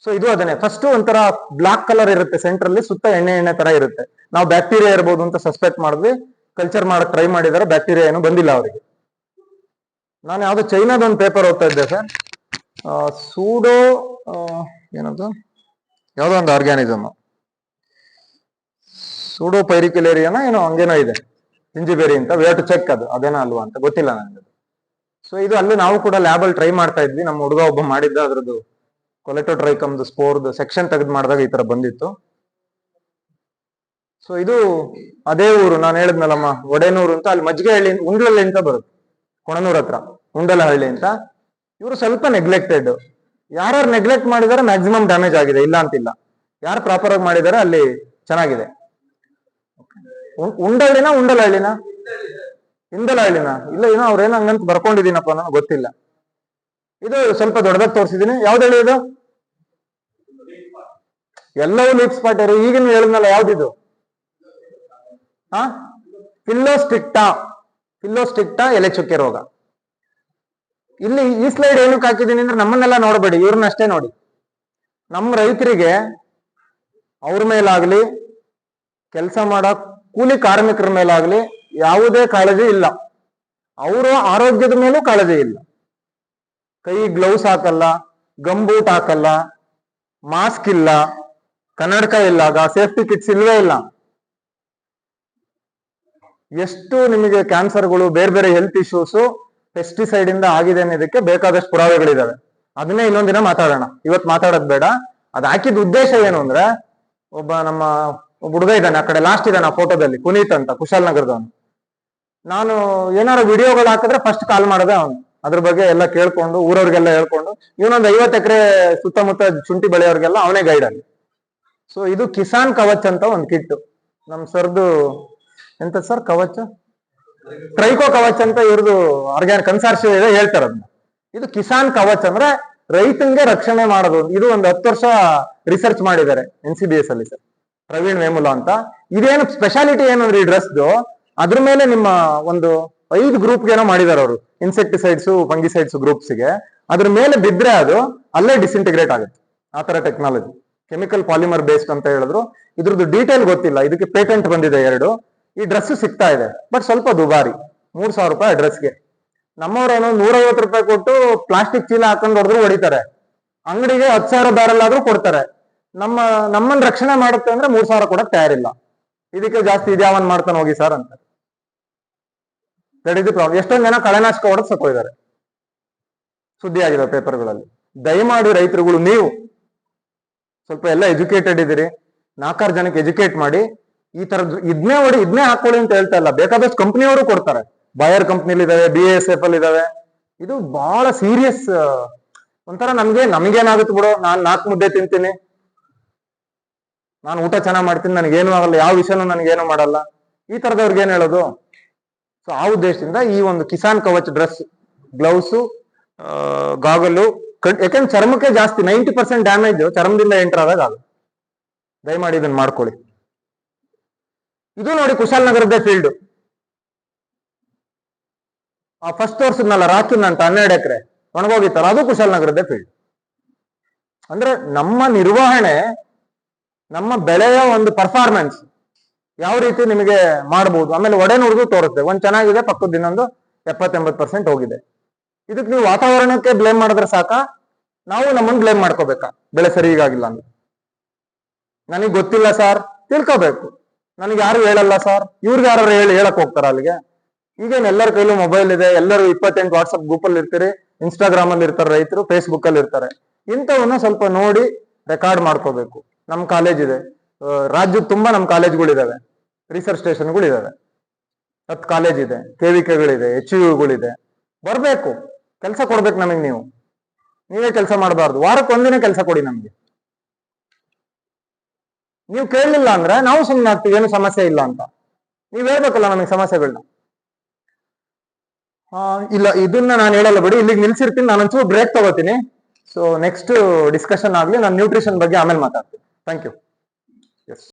ಸೊ ಇದು ಅದನ್ನೇ, ಫಸ್ಟ್ ಒಂಥರ ಬ್ಲಾಕ್ ಕಲರ್ ಇರುತ್ತೆ ಸೆಂಟ್ರಲ್ಲಿ, ಸುತ್ತ ಎಣ್ಣೆ ಎಣ್ಣೆ ತರ ಇರುತ್ತೆ. ನಾವು ಬ್ಯಾಕ್ಟೀರಿಯಾ ಇರ್ಬೋದು ಅಂತ ಸಸ್ಪೆಕ್ಟ್ ಮಾಡಿದ್ವಿ, ಕಲ್ಚರ್ ಮಾಡಕ್ ಟ್ರೈ ಮಾಡಿದಾರೆ, ಬ್ಯಾಕ್ಟೀರಿಯಾ ಏನು ಬಂದಿಲ್ಲ ಅವರಿಗೆ. ನಾನು ಯಾವ್ದು ಚೈನಾದ ಒಂದು ಪೇಪರ್ ಓದ್ತಾ ಇದ್ದೆ ಸರ್, ಸೂಡೋ ಏನದು ಯಾವ್ದೋ ಒಂದು ಆರ್ಗ್ಯಾನಿಸಮ್, ಸೂಡೋ ಪೈರಿಕ್ಯುಲೇರಿಯಾನ ಏನೋ ಹಂಗೇನೋ ಇದೆ, ಜಿಂಜಿಬೇರಿ ಅಂತ. ವಿ ಹ್ಯಾವ್ ಟು ಚೆಕ್ ಅದು ಅದೇನೋ ಅಲ್ವಾ ಅಂತ, ಗೊತ್ತಿಲ್ಲ ನನಗೆ. ಸೊ ಇದು ಅಲ್ಲಿ ನಾವು ಕೂಡ ಲ್ಯಾಬಲ್ಲಿ ಟ್ರೈ ಮಾಡ್ತಾ ಇದ್ವಿ. ನಮ್ಮ ಹುಡುಗ ಒಬ್ಬ ಮಾಡಿದ್ದ, ಅದ್ರದ್ದು ಕೊಲೆಟೋ ಟ್ರೈಕಮ್ದು ಸ್ಪೋರ್ದು ಸೆಕ್ಷನ್ ತೆಗೆದು ಮಾಡಿದಾಗ ಈ ತರ ಬಂದಿತ್ತು. ಸೊ ಇದು ಅದೇ ಊರು ನಾನು ಹೇಳಿದ್ನಲ್ಲಮ್ಮ, ಒಡೆನೂರು ಅಂತ, ಅಲ್ಲಿ ಮಜ್ಜಿಗೆ ಹಳ್ಳಿ ಉಂಡ್ಲಹಳ್ಳಿ ಅಂತ ಬರುತ್ತೆ, ಕೊಣನೂರ್ ಹತ್ರ ಉಂಡಲಹಳ್ಳಿ ಅಂತ. ಇವರು ಸ್ವಲ್ಪ ನೆಗ್ಲೆಕ್ಟೆಡ್. ಯಾರು ನೆಗ್ಲೆಕ್ಟ್ ಮಾಡಿದಾರೆ ಮ್ಯಾಕ್ಸಿಮಮ್ ಡ್ಯಾಮೇಜ್ ಆಗಿದೆ, ಇಲ್ಲ ಅಂತಿಲ್ಲ. ಯಾರು ಪ್ರಾಪರ್ ಆಗಿ ಮಾಡಿದಾರೆ ಅಲ್ಲಿ ಚೆನ್ನಾಗಿದೆ. ಉಂಡಹಳ್ಳಿನ ಉಂಡಲಹಳ್ಳಿನ ಇಂದಲಹಳ್ಳಿನ ಇಲ್ಲ, ಏನೋ ಅವ್ರೇನೋ ಹಂಗಂತ ಬರ್ಕೊಂಡಿದೀನಪ್ಪ, ನನಗೆ ಗೊತ್ತಿಲ್ಲ. ಇದು ಸ್ವಲ್ಪ ದೊಡ್ಡದಾಗಿ ತೋರಿಸಿದೀನಿ. ಯಾವ್ದು ಹೇಳಿ ಇದು? ಎಲ್ಲವೂ ಲೀಫ್ ಸ್ಪಾಟ್ ಇರೋ ಈಗಿನ ಹೇಳಿದ್ನಲ್ಲ, ಯಾವ್ದಿದು? ಫಿಲ್ಲೋಸ್ಟಿಕ್ಟಾ ಎಲೆ ಚುಕ್ಕೆ ರೋಗ. ಇಲ್ಲಿ ಈ ಸ್ಲೈಡ್ ಏನಕ್ಕೆ ಹಾಕಿದೀನಿ ಅಂದ್ರೆ, ನಮ್ಮನ್ನೆಲ್ಲ ನೋಡಬೇಡಿ, ಇವ್ರನ್ನಷ್ಟೇ ನೋಡಿ. ನಮ್ಮ ರೈತರಿಗೆ ಅವ್ರ ಮೇಲಾಗ್ಲಿ, ಕೆಲಸ ಮಾಡೋ ಕೂಲಿ ಕಾರ್ಮಿಕರ ಮೇಲಾಗ್ಲಿ ಯಾವುದೇ ಕಾಳಜಿ ಇಲ್ಲ. ಅವರ ಆರೋಗ್ಯದ ಮೇಲೂ ಕಾಳಜಿ ಇಲ್ಲ. ಕೈ ಗ್ಲೌಸ್ ಹಾಕಲ್ಲ, ಗಂಬೂಟ್ ಹಾಕಲ್ಲ, ಮಾಸ್ಕ್ ಇಲ್ಲ, ಕನ್ನಡಕ ಇಲ್ಲ, ಸೇಫ್ಟಿ ಕಿಟ್ಸ್ ಇಲ್ವೇ ಇಲ್ಲ. ಎಷ್ಟು ನಿಮಗೆ ಕ್ಯಾನ್ಸರ್ಗಳು, ಬೇರೆ ಬೇರೆ ಹೆಲ್ತ್ ಇಶ್ಯೂಸ್ ಪೆಸ್ಟಿಸೈಡ್ ಇಂದ ಆಗಿದೆ ಅನ್ನೋದಕ್ಕೆ ಬೇಕಾದಷ್ಟು ಪುರಾವೆಗಳಿದಾವೆ. ಅದನ್ನೇ ಇನ್ನೊಂದಿನ ಮಾತಾಡೋಣ, ಇವತ್ತು ಮಾತಾಡೋದು ಬೇಡ. ಅದ್ ಹಾಕಿದ ಉದ್ದೇಶ ಏನು ಅಂದ್ರೆ, ನಮ್ಮ ಹುಡುಗ ಇದ್ದಾನೆ ಆ ಕಡೆ ಲಾಸ್ಟ್ ಇದ್ದಾನೆ ಆ ಫೋಟೋದಲ್ಲಿ, ಪುನೀತ್ ಅಂತ, ಕುಶಾಲ್ ನಗರದವನು. ನಾನು ಏನಾರು ವಿಡಿಯೋಗಳು ಹಾಕಿದ್ರೆ ಫಸ್ಟ್ ಕಾಲ್ ಮಾಡದೆ ಅವನು, ಅದ್ರ ಬಗ್ಗೆ ಎಲ್ಲ ಕೇಳ್ಕೊಂಡು ಊರವ್ರಿಗೆಲ್ಲ ಹೇಳ್ಕೊಂಡು ಇವನೊಂದು 50 ಎಕರೆ ಸುತ್ತಮುತ್ತ ಶುಂಠಿ ಬೆಳೆಯೋರ್ಗೆಲ್ಲ ಅವನೇ ಗೈಡ್ ಅಲ್ಲಿ. ಸೊ ಇದು ಕಿಸಾನ್ ಕವಚ್ ಅಂತ ಒಂದು ಕಿಟ್ ನಮ್ ಸರ್ದು. ಎಂತ ಸರ್ ಕವಚ್? ಟ್ರೈಕೋ ಕವಚ್ ಅಂತ ಇವ್ರದ್ದು ಆರ್ಗ್ಯಾನಿಕ್ ಕನ್ಸಾರ್ಷಿಯಂ ಇದೆ, ಹೇಳ್ತಾರೆ ಅದನ್ನ. ಇದು ಕಿಸಾನ್ ಕವಚ್ ಅಂದ್ರೆ ರೈತಂಗೆ ರಕ್ಷಣೆ ಮಾಡೋದು. ಇದು ಒಂದು 10 ವರ್ಷ ರಿಸರ್ಚ್ ಮಾಡಿದ್ದಾರೆ NCBS ಅಲ್ಲಿ ಸರ್, ಪ್ರವೀಣ್ ವೇಮುಲಾ ಅಂತ. ಇದೇನು ಸ್ಪೆಷಾಲಿಟಿ ಏನಂದ್ರೆ ಈ ಡ್ರೆಸ್ದು ಅದ್ರ ಮೇಲೆ ನಿಮ್ಮ ಒಂದು 5 ಗ್ರೂಪ್ ಏನೋ ಮಾಡಿದಾರೆ ಅವರು, ಇನ್ಸೆಕ್ಟಿಸೈಡ್ಸ್ ಫಂಗಿಸೈಡ್ಸ್ ಗ್ರೂಪ್ಸ್ ಗೆ. ಅದ್ರ ಮೇಲೆ ಬಿದ್ರೆ ಅದು ಅಲ್ಲೇ ಡಿಸ್ಇಂಟಿಗ್ರೇಟ್ ಆಗುತ್ತೆ. ಆ ತರ ಟೆಕ್ನಾಲಜಿ, ಕೆಮಿಕಲ್ ಪಾಲಿಮರ್ ಬೇಸ್ಡ್ ಅಂತ ಹೇಳಿದ್ರು. ಇದ್ರದ್ದು ಡೀಟೇಲ್ ಗೊತ್ತಿಲ್ಲ, ಇದಕ್ಕೆ ಪೇಟೆಂಟ್ ಬಂದಿದೆ 2. ಈ ಡ್ರೆಸ್ ಸಿಗ್ತಾ ಇದೆ, ಬಟ್ ಸ್ವಲ್ಪ ದುಬಾರಿ, 3000 ರೂಪಾಯಿ ಡ್ರೆಸ್ಗೆ. ನಮ್ಮವ್ರೇನೋ 150 ರೂಪಾಯಿ ಕೊಟ್ಟು ಪ್ಲಾಸ್ಟಿಕ್ ಚೀಲ ಹಾಕೊಂಡು ಹೊಡೆದ್ರು ಹೊಡಿತಾರೆ, ಅಂಗಡಿಗೆ 10,000 ಬ್ಯಾರಲ್ ಆದ್ರೂ ಕೊಡ್ತಾರೆ. ನಮ್ಮನ್ನ ರಕ್ಷಣೆ ಮಾಡುತ್ತೆ ಅಂದ್ರೆ 3,000 ಕೊಡಕ್ ತಯಾರಿಲ್ಲ. ಇದಕ್ಕೆ ಜಾಸ್ತಿ ಇದ್ಯಾವನ್ ಮಾಡ್ತಾನೆ ಹೋಗಿ ಸರ್ ಅಂತ. That is the problem. ಎಷ್ಟೊಂದು ಜನ ಕಳೆನಾಶಕ ಹೊಡೆದು ಸತ್ತೋಗಿದ್ದಾರೆ, ಸುದ್ದಿ ಆಗಿದೆ ಪೇಪರ್ಗಳಲ್ಲಿ. ದಯಮಾಡಿ ರೈತರುಗಳು, ನೀವು ಸ್ವಲ್ಪ ಎಲ್ಲ ಎಜುಕೇಟೆಡ್ ಇದ್ದೀರಿ, 4 ಜನಕ್ಕೆ ಎಜುಕೇಟ್ ಮಾಡಿ. ಈ ತರದ್ ಇದನ್ನೇ ಹೊಡಿ, ಇದನ್ನೇ ಹಾಕೊಳ್ಳಿ ಅಂತ ಹೇಳ್ತಾ ಇಲ್ಲ, ಬೇಕಾದಷ್ಟು ಕಂಪ್ನಿಯವರು ಕೊಡ್ತಾರೆ. ಬಾಯರ್ ಕಂಪ್ನಿಲಿ ಇದಾವೆ, BASF ಅಲ್ಲಿ ಇದಾವೆ. ಇದು ಬಹಳ ಸೀರಿಯಸ್. ಒಂಥರ ನಮ್ಗೇನಾಗುತ್ತೆ ಬಿಡು, ನಾನ್ 4 ಮುದ್ದೆ ತಿಂತೀನಿ, ನಾನು ಊಟ ಚೆನ್ನಾಗ್ ಮಾಡ್ತೀನಿ, ನನಗೇನು ಆಗಲ್ಲ, ಯಾವ ವಿಷಯನೂ ನನಗೇನು ಮಾಡಲ್ಲ, ಈ ತರದವ್ರಿಗೆ ಏನ್ ಹೇಳೋದು? ಸೊ ಆ ಉದ್ದೇಶದಿಂದ ಈ ಒಂದು ಕಿಸಾನ್ ಕವಚ್ ಡ್ರೆಸ್, ಗ್ಲೌಸು, ಗಾಗಲು, ಯಾಕಂದ್ರೆ ಚರ್ಮಕ್ಕೆ ಜಾಸ್ತಿ 90% ಡ್ಯಾಮೇಜ್ ಚರ್ಮದಿಂದ ಎಂಟರ್ ಆದಾಗ ಆಗುತ್ತೆ. ದಯಮಾಡಿ ಇದನ್ನ ಮಾಡ್ಕೊಳ್ಳಿ. ಇದು ನೋಡಿ ಕುಶಾಲನಗರದ್ದೇ ಫೀಲ್ಡ್. ಫಸ್ಟ್ ತೋರ್ಸಿದ್ನಲ್ಲ ರಾಕಿನ್ ಅಂತ 12 ಎಕರೆ ಒಣಗೋಗಿತ್ತಲ್ಲ, ಅದು ಕುಶಾಲನಗರದ್ದೇ ಫೀಲ್ಡ್. ಅಂದ್ರೆ ನಮ್ಮ ನಿರ್ವಹಣೆ, ನಮ್ಮ ಬೆಳೆಯ ಒಂದು ಪರ್ಫಾರ್ಮೆನ್ಸ್ ಯಾವ ರೀತಿ ನಿಮಗೆ ಮಾಡಬಹುದು. ಆಮೇಲೆ ಒಡೆ ನುಡಿದು ತೋರುತ್ತೆ, ಒಂದ್ ಚೆನ್ನಾಗಿದೆ, ಪಕ್ಕದ ಇನ್ನೊಂದು 70-80% ಹೋಗಿದೆ. ಇದಕ್ಕೆ ನೀವು ವಾತಾವರಣಕ್ಕೆ ಬ್ಲೇಮ್ ಮಾಡಿದ್ರೆ ಸಾಕ, ನಾವು ನಮ್ಮನ್ನು ಬ್ಲೇಮ್ ಮಾಡ್ಕೋಬೇಕಾ ಬೆಳೆ ಸರಿಯಾಗಿಲ್ಲ ಅಂದ್ರೆ? ನನಗೆ ಗೊತ್ತಿಲ್ಲ ಸರ್, ತಿಳ್ಕೋಬೇಕು. ನನಗೆ ಯಾರು ಹೇಳಲ್ಲ ಸರ್, ಇವ್ರಿಗೆ ಯಾರು ಹೇಳಕ್ ಹೋಗ್ತಾರ ಅಲ್ಲಿಗೆ? ಈಗೇನು ಎಲ್ಲರ ಕೈಲೂ ಮೊಬೈಲ್ ಇದೆ, ಎಲ್ಲರೂ 28 ವಾಟ್ಸಪ್ ಗ್ರೂಪ್ ಅಲ್ಲಿ ಇರ್ತೀರಿ, ಇನ್ಸ್ಟಾಗ್ರಾಮ್ ಅಲ್ಲಿ ಇರ್ತಾರೆ ರೈತರು, ಫೇಸ್ಬುಕ್ ಅಲ್ಲಿ ಇರ್ತಾರೆ. ಇಂಥವನ್ನ ಸ್ವಲ್ಪ ನೋಡಿ ರೆಕಾರ್ಡ್ ಮಾಡ್ಕೋಬೇಕು. ನಮ್ ಕಾಲೇಜ್ ಇದೆ, ರಾಜ್ಯದ ತುಂಬಾ ನಮ್ ಕಾಲೇಜ್ಗಳಿದಾವೆ, ರಿಸರ್ಚ್ ಸ್ಟೇಷನ್ಗಳಿದಾವೆ, 10 ಕಾಲೇಜ್ ಇದೆ, KVKಗಳಿದೆ, HUಗಳಿದೆ. ಬರ್ಬೇಕು, ಕೆಲಸ ಕೊಡ್ಬೇಕು ನಮಗೆ. ನೀವೇ ಕೆಲಸ ಮಾಡಬಾರ್ದು. ವಾರಕ್ಕೆ ಒಂದಿನ ಕೆಲಸ ಕೊಡಿ ನಮ್ಗೆ. ನೀವು ಕೇಳಲಿಲ್ಲ ಅಂದ್ರೆ ನಾವು ಸುಮ್ಮನೆ ಆಗ್ತೀವಿ, ಏನು ಸಮಸ್ಯೆ ಇಲ್ಲ ಅಂತ. ನೀವ್ ಹೇಳ್ಬೇಕಲ್ಲ ನಮಗೆ ಸಮಸ್ಯೆಗಳನ್ನ. ಇಲ್ಲ, ಇದನ್ನ ನಾನು ಹೇಳಲ್ಲ ಬಿಡಿ, ಇಲ್ಲಿಗೆ ನಿಲ್ಸಿರ್ತೀನಿ. ನಾನು ಒಂಚೂರು ಬ್ರೇಕ್ ತಗೋತೀನಿ. ಸೊ ನೆಕ್ಸ್ಟ್ ಡಿಸ್ಕಷನ್ ಆಗ್ಲಿ, ನಾನು ನ್ಯೂಟ್ರಿಷನ್ ಬಗ್ಗೆ ಆಮೇಲೆ ಮಾತಾಡ್ತೀನಿ. Thank you. ಎಸ್.